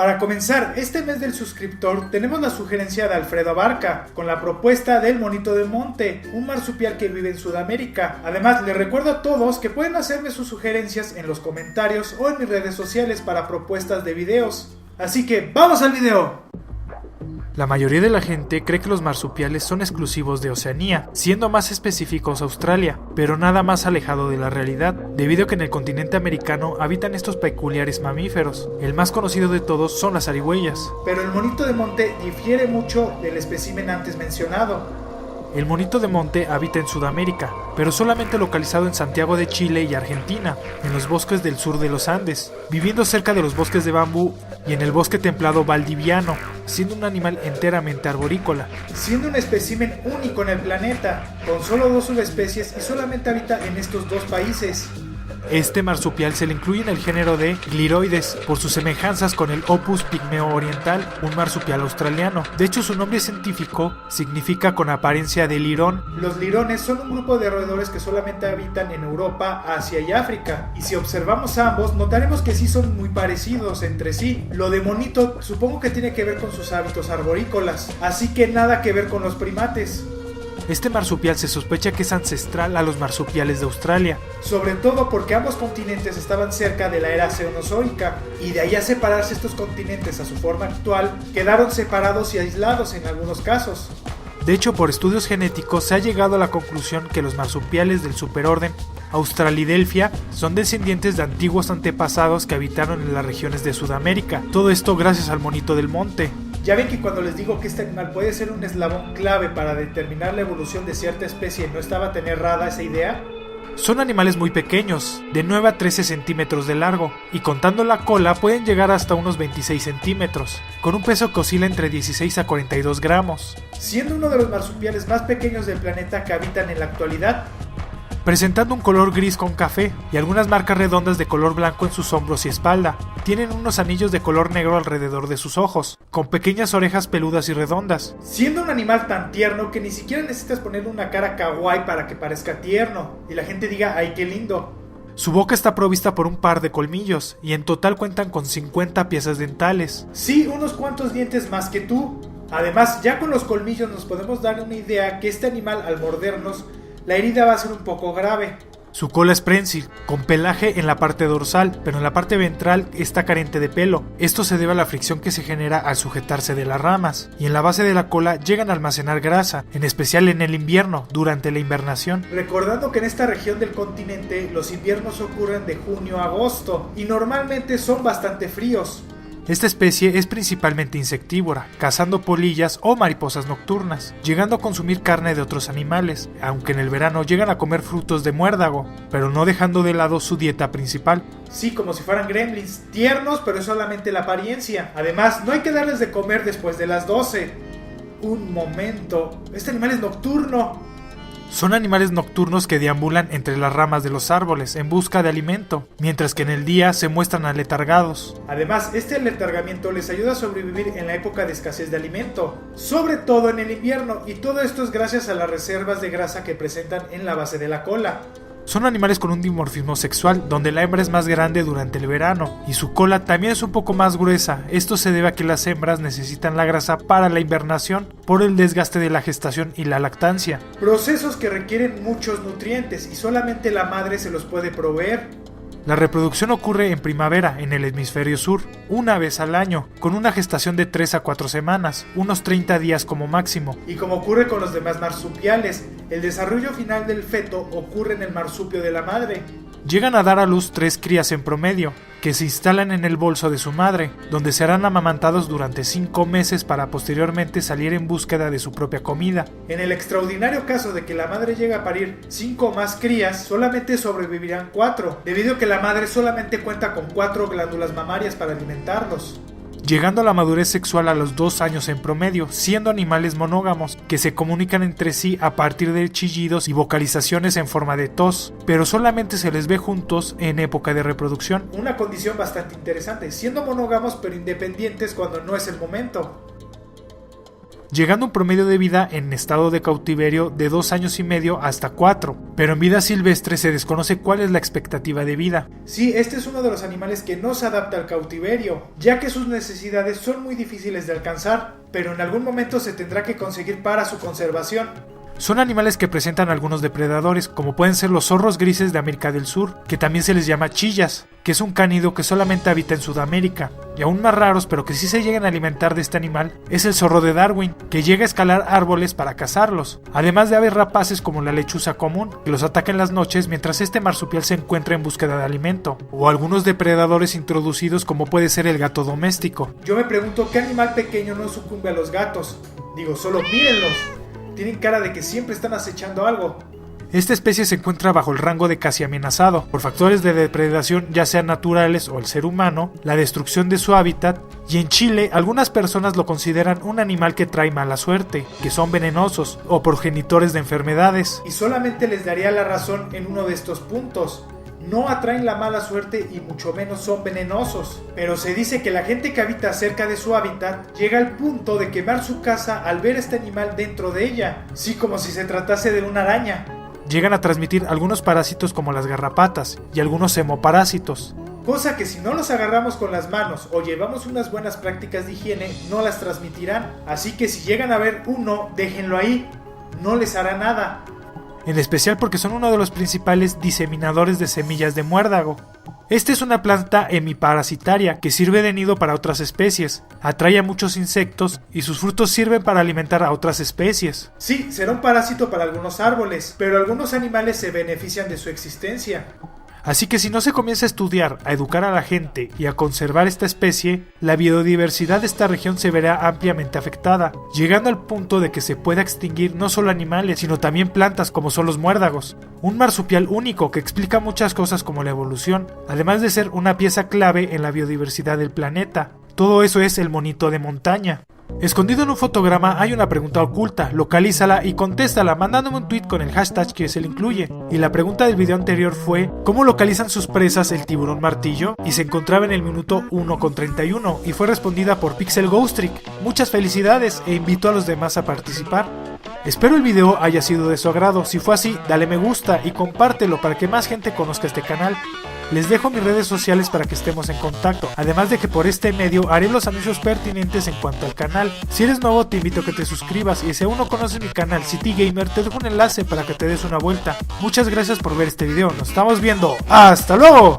Para comenzar, este mes del suscriptor tenemos la sugerencia de Alfredo Abarca, con la propuesta del monito de monte, un marsupial que vive en Sudamérica. Además, les recuerdo a todos que pueden hacerme sus sugerencias en los comentarios o en mis redes sociales para propuestas de videos. Así que, ¡vamos al video! La mayoría de la gente cree que los marsupiales son exclusivos de Oceanía, siendo más específicos Australia, pero nada más alejado de la realidad, debido a que en el continente americano habitan estos peculiares mamíferos. El más conocido de todos son las zarigüeyas. Pero el monito de monte difiere mucho del espécimen antes mencionado. El monito de monte habita en Sudamérica, pero solamente localizado en Santiago de Chile y Argentina, en los bosques del sur de los Andes, viviendo cerca de los bosques de bambú y en el bosque templado valdiviano, siendo un animal enteramente arborícola. Siendo un espécimen único en el planeta, con solo 2 subespecies y solamente habita en estos 2 países. Este marsupial se le incluye en el género de Gliroides por sus semejanzas con el Opus pigmeo oriental, un marsupial australiano. De hecho, su nombre científico significa con apariencia de lirón. Los lirones son un grupo de roedores que solamente habitan en Europa, Asia y África. Y si observamos a ambos, notaremos que sí son muy parecidos entre sí. Lo de monito supongo que tiene que ver con sus hábitos arborícolas, así que nada que ver con los primates. Este marsupial se sospecha que es ancestral a los marsupiales de Australia. Sobre todo porque ambos continentes estaban cerca de la era cenozoica, y de ahí a separarse estos continentes a su forma actual, quedaron separados y aislados en algunos casos. De hecho, por estudios genéticos se ha llegado a la conclusión que los marsupiales del superorden Australidelphia son descendientes de antiguos antepasados que habitaron en las regiones de Sudamérica. Todo esto gracias al monito del monte. Ya ven que cuando les digo que este animal puede ser un eslabón clave para determinar la evolución de cierta especie, ¿no estaba tan errada esa idea? Son animales muy pequeños, de 9 a 13 centímetros de largo, y contando la cola pueden llegar hasta unos 26 centímetros, con un peso que oscila entre 16 a 42 gramos. Siendo uno de los marsupiales más pequeños del planeta que habitan en la actualidad, presentando un color gris con café y algunas marcas redondas de color blanco en sus hombros y espalda. Tienen unos anillos de color negro alrededor de sus ojos, con pequeñas orejas peludas y redondas. Siendo un animal tan tierno que ni siquiera necesitas ponerle una cara kawaii para que parezca tierno y la gente diga ¡ay, qué lindo! Su boca está provista por un par de colmillos y en total cuentan con 50 piezas dentales. Sí, unos cuantos dientes más que tú. Además, ya con los colmillos nos podemos dar una idea que este animal al mordernos, la herida va a ser un poco grave. Su cola es prensil, con pelaje en la parte dorsal, pero en la parte ventral está carente de pelo. Esto se debe a la fricción que se genera al sujetarse de las ramas, y en la base de la cola llegan a almacenar grasa, en especial en el invierno, durante la invernación. Recordando que en esta región del continente los inviernos ocurren de junio a agosto, y normalmente son bastante fríos. Esta especie es principalmente insectívora, cazando polillas o mariposas nocturnas, llegando a consumir carne de otros animales, aunque en el verano llegan a comer frutos de muérdago, pero no dejando de lado su dieta principal. Sí, como si fueran gremlins, tiernos, pero es solamente la apariencia. Además, no hay que darles de comer después de las 12. Un momento, este animal es nocturno. Son animales nocturnos que deambulan entre las ramas de los árboles en busca de alimento, mientras que en el día se muestran aletargados. Además, este aletargamiento les ayuda a sobrevivir en la época de escasez de alimento, sobre todo en el invierno, y todo esto es gracias a las reservas de grasa que presentan en la base de la cola. Son animales con un dimorfismo sexual, donde la hembra es más grande durante el verano, y su cola también es un poco más gruesa. Esto se debe a que las hembras necesitan la grasa para la hibernación, por el desgaste de la gestación y la lactancia. Procesos que requieren muchos nutrientes, y solamente la madre se los puede proveer. La reproducción ocurre en primavera en el hemisferio sur, una vez al año, con una gestación de 3 a 4 semanas, unos 30 días como máximo. Y como ocurre con los demás marsupiales, el desarrollo final del feto ocurre en el marsupio de la madre. Llegan a dar a luz 3 crías en promedio, que se instalan en el bolso de su madre, donde serán amamantados durante 5 meses para posteriormente salir en búsqueda de su propia comida. En el extraordinario caso de que la madre llegue a parir 5 o más crías, solamente sobrevivirán 4, debido a que la madre solamente cuenta con 4 glándulas mamarias para alimentarlos. Llegando a la madurez sexual a los 2 años en promedio, siendo animales monógamos, que se comunican entre sí a partir de chillidos y vocalizaciones en forma de tos, pero solamente se les ve juntos en época de reproducción. Una condición bastante interesante, siendo monógamos pero independientes cuando no es el momento. llegando a un promedio de vida en estado de cautiverio de 2 años y medio hasta 4, pero en vida silvestre se desconoce cuál es la expectativa de vida. Sí, este es uno de los animales que no se adapta al cautiverio, ya que sus necesidades son muy difíciles de alcanzar, pero en algún momento se tendrá que conseguir para su conservación. Son animales que presentan algunos depredadores, como pueden ser los zorros grises de América del Sur, que también se les llama chillas, que es un cánido que solamente habita en Sudamérica, y aún más raros, pero que sí se llegan a alimentar de este animal, es el zorro de Darwin, que llega a escalar árboles para cazarlos, además de aves rapaces como la lechuza común, que los ataca en las noches mientras este marsupial se encuentra en búsqueda de alimento, o algunos depredadores introducidos como puede ser el gato doméstico. Yo me pregunto qué animal pequeño no sucumbe a los gatos. Digo, solo mírenlos. Tienen cara de que siempre están acechando algo. Esta especie se encuentra bajo el rango de casi amenazado, por factores de depredación ya sean naturales o el ser humano, la destrucción de su hábitat, y en Chile algunas personas lo consideran un animal que trae mala suerte, que son venenosos o progenitores de enfermedades. Y solamente les daría la razón en uno de estos puntos. No atraen la mala suerte y mucho menos son venenosos. Pero se dice que la gente que habita cerca de su hábitat llega al punto de quemar su casa al ver este animal dentro de ella. Sí, como si se tratase de una araña. Llegan a transmitir algunos parásitos como las garrapatas y algunos hemoparásitos. Cosa que si no los agarramos con las manos o llevamos unas buenas prácticas de higiene, no las transmitirán. Así que si llegan a ver uno, déjenlo ahí. No les hará nada. En especial porque son uno de los principales diseminadores de semillas de muérdago. Esta es una planta hemiparasitaria que sirve de nido para otras especies, atrae a muchos insectos y sus frutos sirven para alimentar a otras especies. Sí, será un parásito para algunos árboles, pero algunos animales se benefician de su existencia. Así que si no se comienza a estudiar, a educar a la gente y a conservar esta especie, la biodiversidad de esta región se verá ampliamente afectada, llegando al punto de que se pueda extinguir no solo animales, sino también plantas como son los muérdagos. Un marsupial único que explica muchas cosas como la evolución, además de ser una pieza clave en la biodiversidad del planeta. Todo eso es el monito de montaña. Escondido en un fotograma hay una pregunta oculta, localízala y contéstala mandándome un tweet con el hashtag que se le incluye. Y la pregunta del video anterior fue, ¿cómo localizan sus presas el tiburón martillo? Y se encontraba en el minuto 1:31 y fue respondida por Pixel Ghost Trick. Muchas felicidades e invito a los demás a participar. Espero el video haya sido de su agrado, si fue así, dale me gusta y compártelo para que más gente conozca este canal. Les dejo mis redes sociales para que estemos en contacto, además de que por este medio haré los anuncios pertinentes en cuanto al canal. Si eres nuevo te invito a que te suscribas y si aún no conoces mi canal City Gamer te dejo un enlace para que te des una vuelta. Muchas gracias por ver este video, nos estamos viendo, ¡hasta luego!